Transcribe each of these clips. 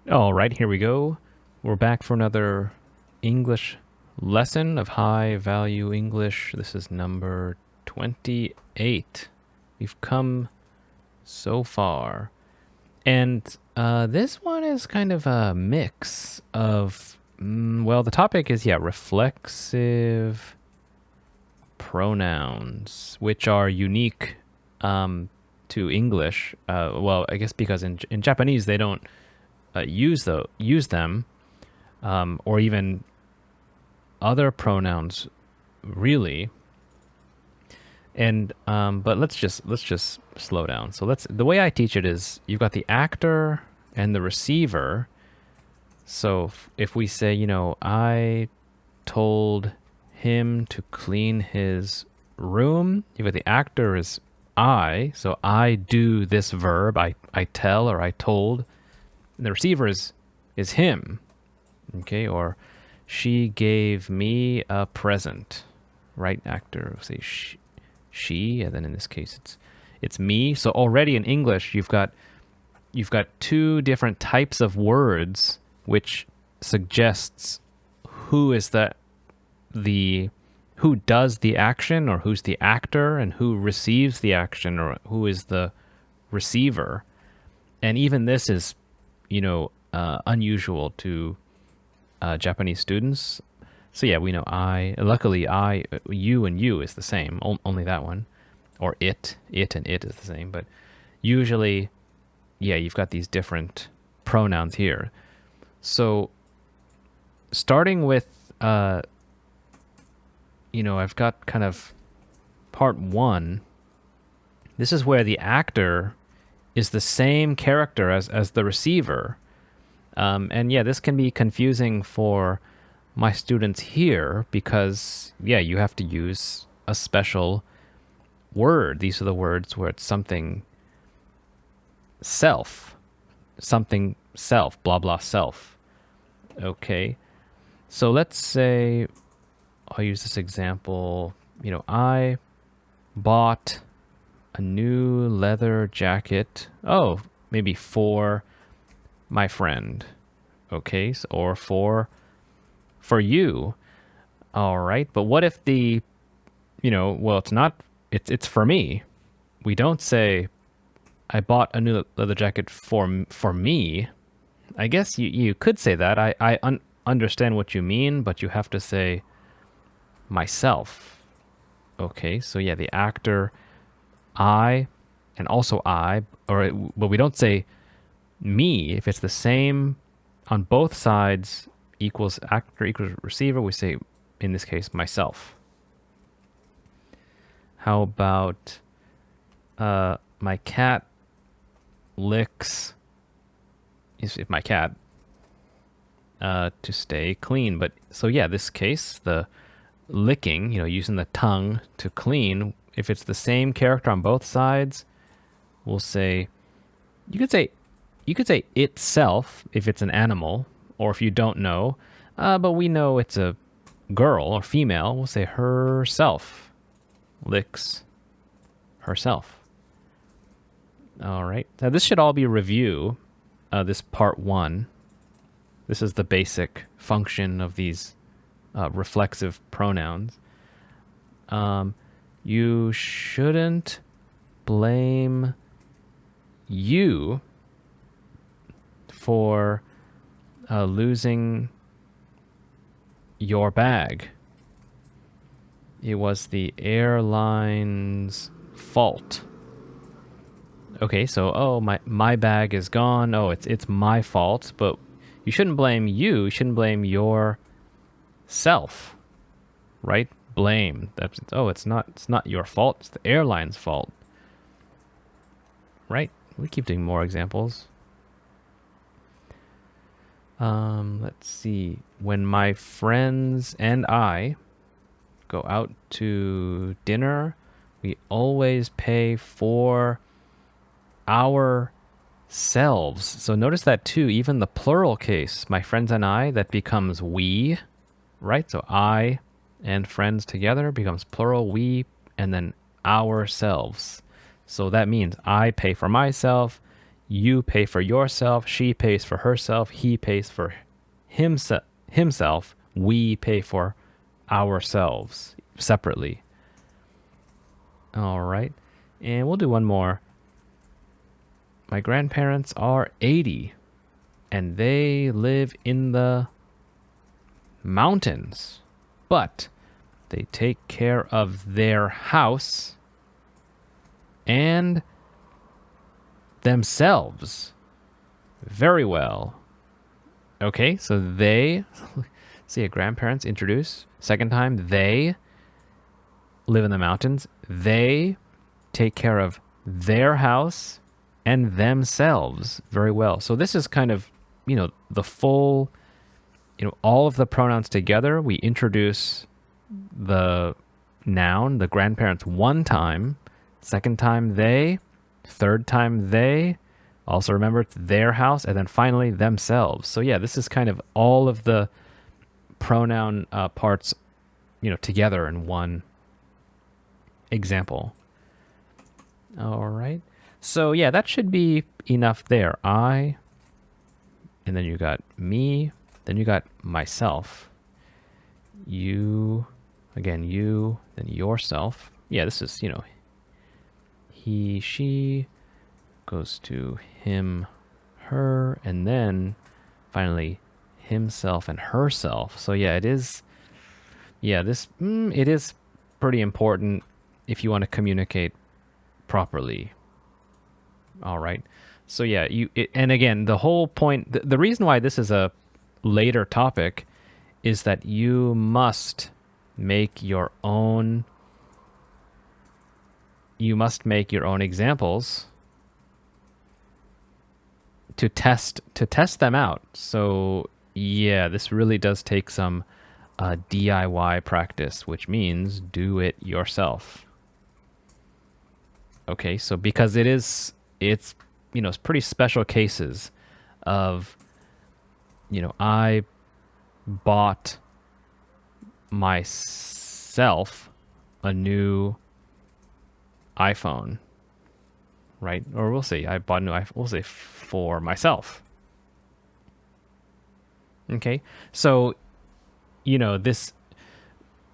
All right, here we go. We're back for another English lesson of high value English. This is number 28. We've come so far. And this one is kind of a mix of, the topic is, reflexive pronouns, which are unique to English. I guess because in Japanese they don't use them, or even other pronouns, really. And but let's just slow down. So the way I teach it is you've got the actor and the receiver. So if we say, I told him to clean his room, you've got the actor is I. So I do this verb, I tell or I told. And the receiver is him. Okay, or she gave me a present. Right, actor will say she, and then in this case it's me. So already in English you've got two different types of words which suggests who is who does the action, or who's the actor, and who receives the action, or who is the receiver. And even this is unusual to Japanese students. So yeah, we know I. Luckily, I, you, and you is the same. Only that one, or it and it is the same. But usually, yeah, you've got these different pronouns here. So starting with, I've got kind of part one. This is where the actor is the same character as the receiver. And yeah, this can be confusing for my students here because, yeah, you have to use a special word. These are the words where it's something self, blah, blah, self. Okay. So let's say, I'll use this example. I bought a new leather jacket. Oh, maybe for my friend. Okay, so, or for you. All right, but what if it's not. It's for me. We don't say I bought a new leather jacket for me. I guess you could say that. I understand what you mean, but you have to say myself. Okay, so yeah, the actor I, and also I, but we don't say me. If it's the same on both sides, equals actor equals receiver, we say, in this case, myself. How about my cat licks, if my cat, to stay clean. But so yeah, this case, the licking, using the tongue to clean, if it's the same character on both sides, we'll say, you could say itself if it's an animal, or if you don't know, but we know it's a girl or female, we'll say herself, licks herself. All right, now this should all be review, this part one. This is the basic function of these reflexive pronouns. You shouldn't blame you for losing your bag. It was the airline's fault. Okay, so my bag is gone. Oh, it's my fault, but you shouldn't blame you. You shouldn't blame yourself, right? Blame. It's not your fault. It's the airline's fault, right? We keep doing more examples. Let's see. When my friends and I go out to dinner, we always pay for ourselves. So notice that too, even the plural case, my friends and I, that becomes we, right? So I and friends together becomes plural, we, and then ourselves. So that means I pay for myself, You pay for yourself. She pays for herself. He pays for himself. We pay for ourselves separately. All right. And we'll do one more. My grandparents are 80 and they live in the mountains, but they take care of their house and themselves very well. Okay, so they, see, grandparents introduce. Second time, they live in the mountains. They take care of their house and themselves very well. So this is kind of, the full, all of the pronouns together. We introduce the noun, the grandparents, one time. Second time, they. Third time, they. Also remember, it's their house. And then finally, themselves. So yeah, this is kind of all of the pronoun parts, together in one example. All right. So yeah, that should be enough there. I, and then you got me, then you got myself. You, again, you, then yourself. Yeah, this is, he, she, goes to him, her, and then finally himself and herself. So yeah, it is pretty important if you want to communicate properly. All right. So yeah, and again, the whole point, the reason why this is a later topic is that you must make your own examples to test them out. So yeah, this really does take some DIY practice, which means do it yourself. Okay, so because it's pretty special cases of, I bought myself a new iPhone, right? Or we'll say I bought a new iPhone, we'll say for myself. Okay, so, this,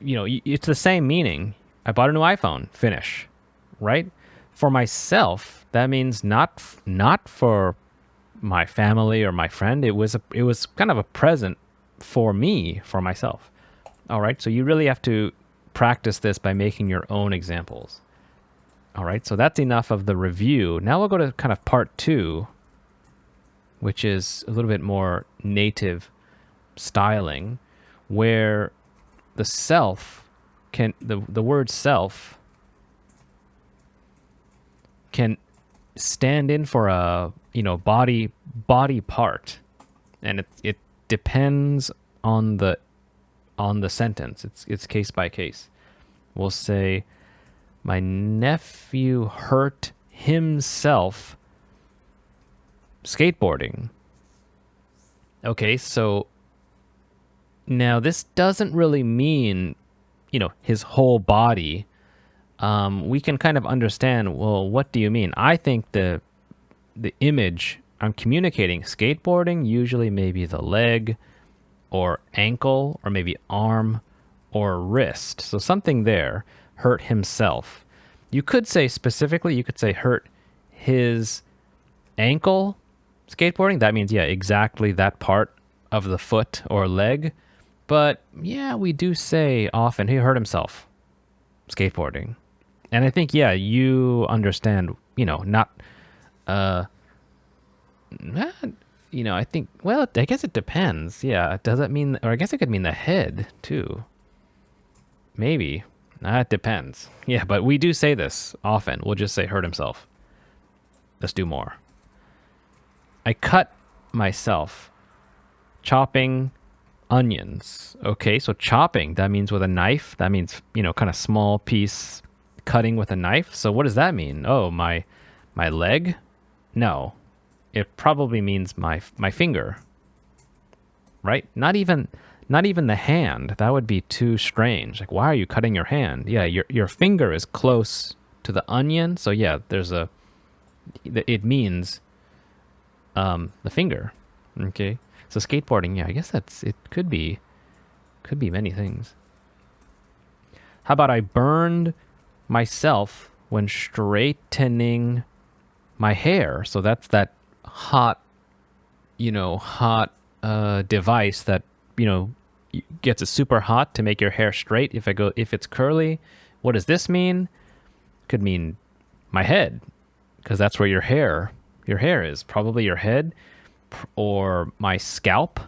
it's the same meaning. I bought a new iPhone, finish, right? For myself, that means not for my family or my friend. It was kind of a present for me, for myself. All right, so you really have to practice this by making your own examples. All right, so that's enough of the review. Now we'll go to kind of part 2, which is a little bit more native styling, where the self the word self can stand in for a body part, and it depends on the sentence. It's case by case. We'll say, my nephew hurt himself skateboarding. Okay, so now this doesn't really mean his whole body. We can kind of understand, well, what do you mean? I think the image I'm communicating, skateboarding, usually maybe the leg or ankle or maybe arm or wrist. So something there, hurt himself. You could say specifically, hurt his ankle skateboarding. That means, yeah, exactly that part of the foot or leg. But yeah, we do say often, he hurt himself skateboarding. And I think, yeah, you understand, I think, well, I guess it depends. Yeah. Does that mean, or I guess it could mean the head too. Maybe. It depends. Yeah, but we do say this often. We'll just say hurt himself. Let's do more. I cut myself chopping onions. Okay, so chopping, that means with a knife. That means, kind of small piece cutting with a knife. So what does that mean? Oh, my leg? No. It probably means my finger. Right? Not even the hand. That would be too strange. Like, why are you cutting your hand? Yeah, your finger is close to the onion. So yeah, it means the finger. Okay, so skateboarding, yeah, I guess it could be many things. How about I burned myself when straightening my hair? So that's that hot device that, gets it super hot to make your hair straight. If it's curly, what does this mean? Could mean my head, because that's where your hair is. Probably your head, or my scalp,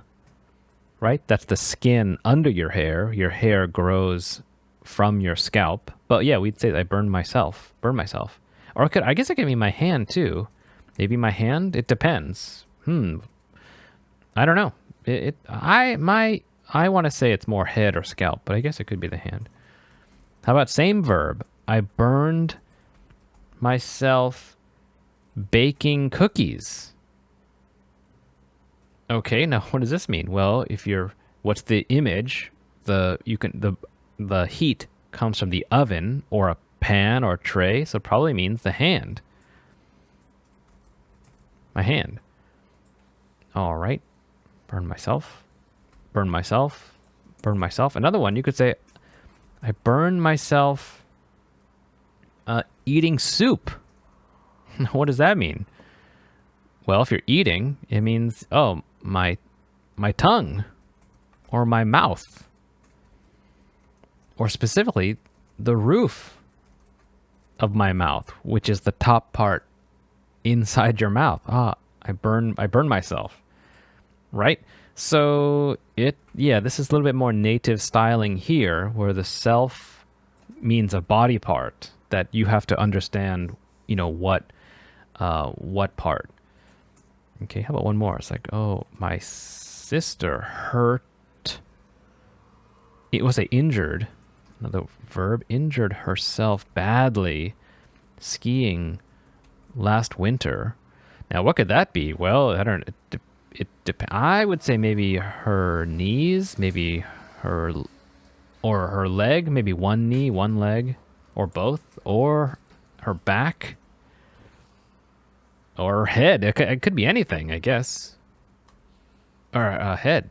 right? That's the skin under your hair. Your hair grows from your scalp. But yeah, we'd say I burned myself. Or I guess it could mean my hand too. Maybe my hand. It depends. I don't know. I want to say it's more head or scalp, but I guess it could be the hand. How about same verb? I burned myself baking cookies. Okay, now what does this mean? Well, what's the image? The heat comes from the oven or a pan or tray, so it probably means the hand. My hand. All right. Burn myself. Another one, you could say, I burned myself eating soup. What does that mean? Well, if you're eating, it means, my tongue or my mouth. Or specifically, the roof of my mouth, which is the top part inside your mouth. I burned myself. Right? So this is a little bit more native styling here, where the self means a body part that you have to understand, what part. Okay, how about one more? It's like, my sister hurt. It was injured. Another verb, injured herself badly skiing last winter. Now, what could that be? Well, I don't know. I would say maybe her knees, maybe her leg, maybe one knee, one leg, or both, or her back, or her head. It could be anything, I guess. Or a head.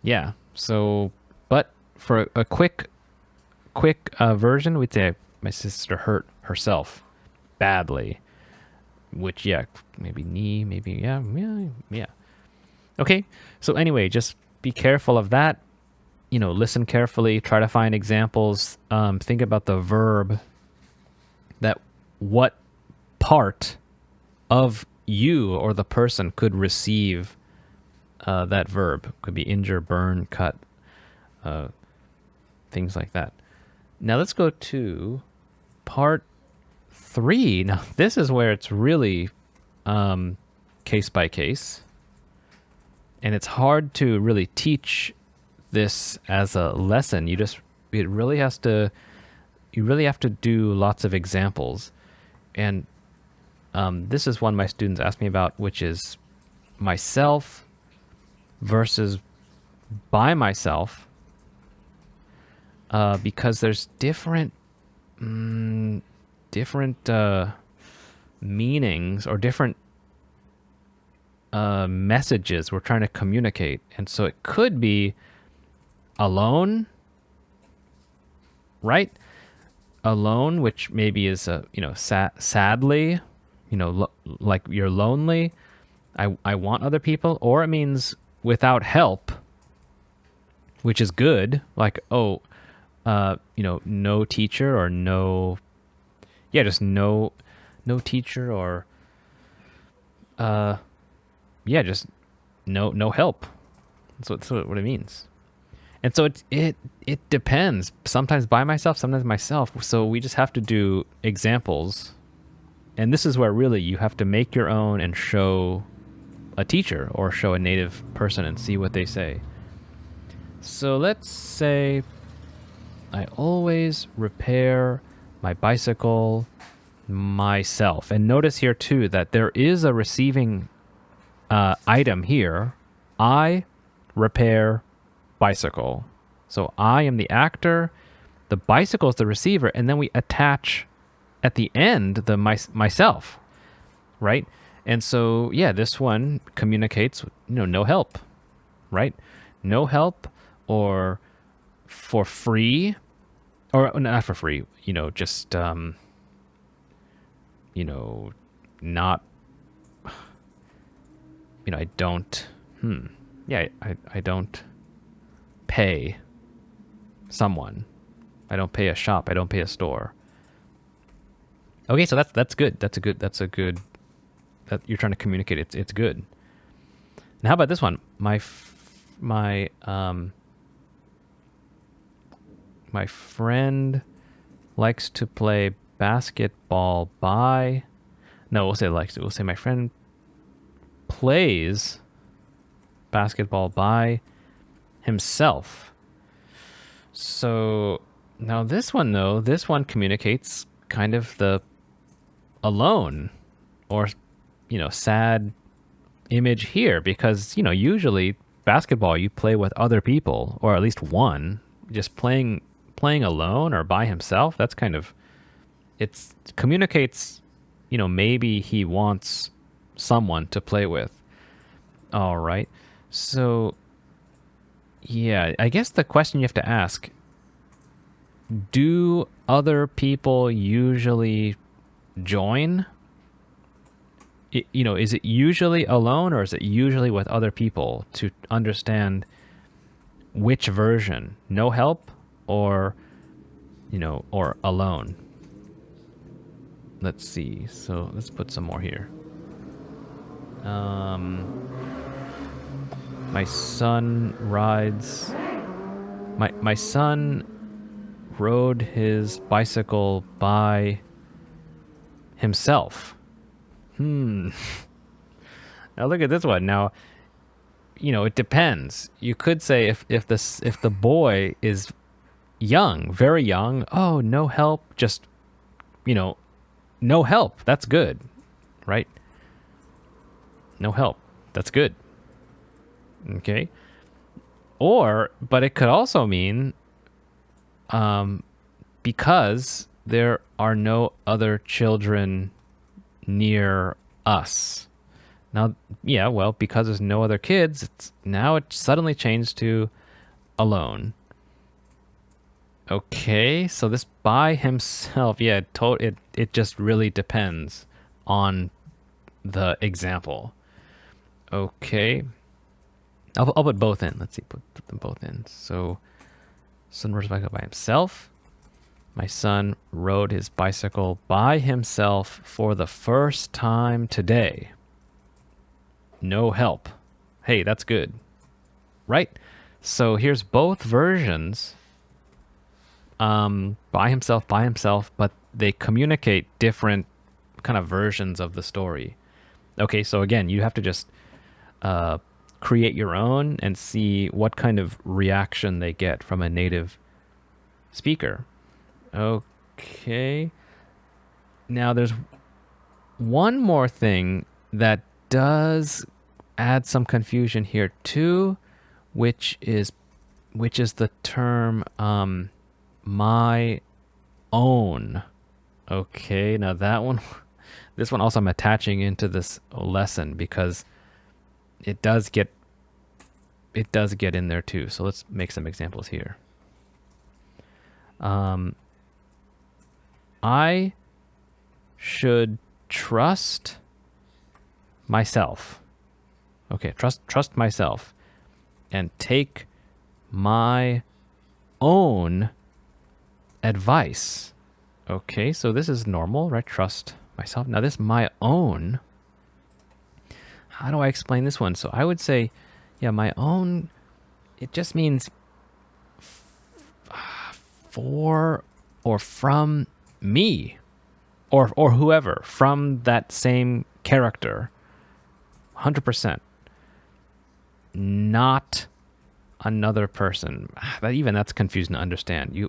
Yeah. So, but for a quick version, we'd say my sister hurt herself badly. Which, yeah, maybe knee, maybe, yeah. Okay, so anyway, just be careful of that. Listen carefully, try to find examples. Think about the verb, that what part of you or the person could receive that verb. Could be injure, burn, cut, things like that. Now let's go to part 3. Now this is where it's really case by case, and it's hard to really teach this as a lesson. You really have to do lots of examples, and this is one my students ask me about, which is myself versus by myself, because there's different meanings or different messages we're trying to communicate. And so it could be alone, right? Alone, which maybe is sadly, like you're lonely. I want other people. Or it means without help, which is good. Like, no teacher, or just no teacher, or just no help. That's what it means. And so it depends. Sometimes by myself, sometimes myself. So we just have to do examples. And this is where really you have to make your own and show a teacher or show a native person and see what they say. So let's say I always repair my bicycle myself. And notice here too that there is a receiving item here. I repair bicycle. So I am the actor, the bicycle is the receiver, and then we attach at the end the myself, right? And so, yeah, this one communicates, no help, right? No help, or for free, or not for free, just, not, I don't, I don't pay someone. I don't pay a shop. I don't pay a store. Okay, so that's good. That's a good, that you're trying to communicate. It's good. Now, how about this one? My friend likes to play basketball we'll say likes to. We'll say my friend plays basketball by himself. So now this one communicates kind of the alone or, sad image here, because, usually basketball you play with other people, or at least one. Just playing alone or by himself, that's kind of, it communicates, maybe he wants someone to play with. All right. So, yeah, I guess the question you have to ask, do other people usually join? Is it usually alone, or is it usually with other people, to understand which version? No help, or, or alone? Let's see. So let's put some more here. My son rode his bicycle by himself. Now look at this one. Now, it depends. You could say if the boy is young, very young, oh, no help, just, no help. That's good, right? No help. That's good. Okay. But it could also mean, because there are no other children near us. Now, yeah, well, because there's no other kids, it suddenly changed to alone. Okay, so this by himself, yeah, it just really depends on the example. Okay, I'll put both in. Let's see, put them both in. So, son rode his bicycle by himself. My son rode his bicycle by himself for the first time today. No help. Hey, that's good, right? So here's both versions. By himself, but they communicate different kind of versions of the story. Okay, so again, you have to just create your own and see what kind of reaction they get from a native speaker. Okay. Now there's one more thing that does add some confusion here too, which is the term my own. Okay, now this one also I'm attaching into this lesson because it does get in there too. So let's make some examples here. I should trust myself. Okay, trust myself and take my own advice. Okay, so this is normal, right? Trust myself. Now this my own, how do I explain this one? So I would say, yeah, my own, it just means for or from me or whoever, from that same character. 100%. Not another person. That's confusing to understand.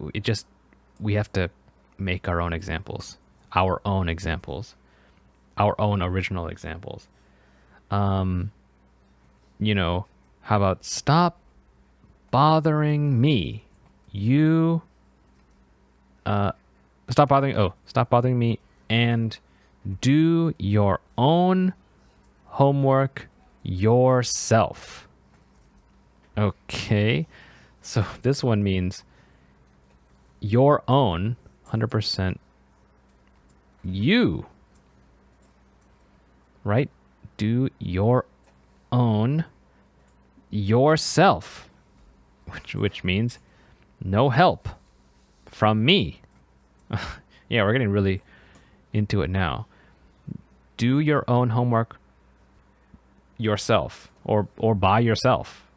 We have to make our own examples, our own original examples. How about stop bothering me? Stop bothering me and do your own homework yourself. Okay, so this one means your own, 100% you, right? Do your own yourself, which means no help from me. Yeah, we're getting really into it now. Do your own homework yourself or by yourself.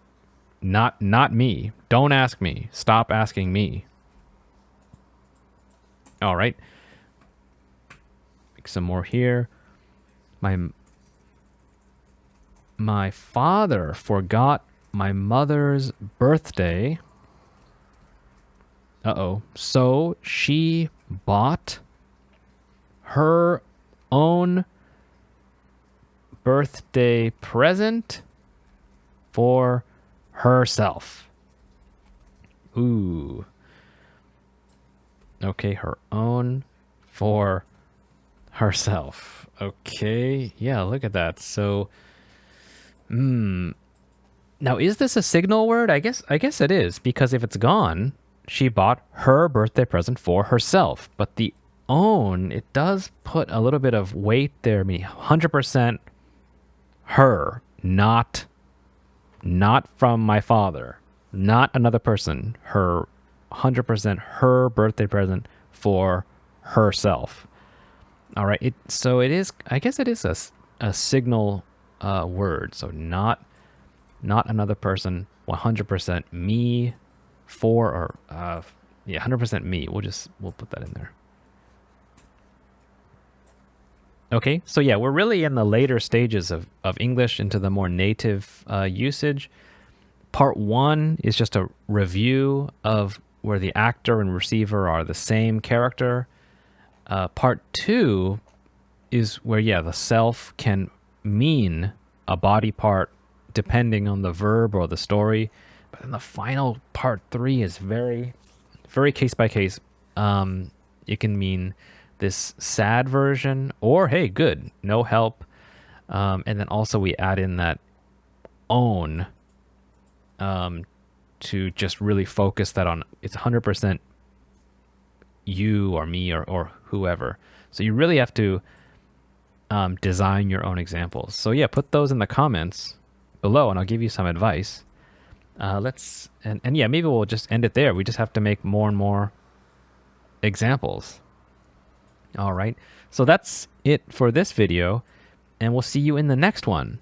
Not me. Don't ask me. Stop asking me. All right. Make some more here. My father forgot my mother's birthday. Uh-oh. So she bought her own birthday present for herself. Ooh. Okay, her own for herself. Okay, yeah, look at that. So, now is this a signal word? I guess it is, because if it's gone, she bought her birthday present for herself. But the own, it does put a little bit of weight there. I mean, 100% her, not from my father, not another person. Her, 100% her birthday present for herself. All right. So it is, I guess it is a signal word. So not another person, 100% me for, or 100% me. We'll put that in there. Okay, so yeah, we're really in the later stages of English into the more native usage. Part 1 is just a review of where the actor and receiver are the same character. Part 2 is where, yeah, the self can mean a body part depending on the verb or the story. But then the final part 3 is very, very case by case. It can mean this sad version, or hey, good, no help. And then also we add in that own to just really focus that on it's 100% you or me or whoever. So you really have to design your own examples. So yeah, put those in the comments below and I'll give you some advice. And yeah, maybe we'll just end it there. We just have to make more and more examples. All right, so that's it for this video, and we'll see you in the next one.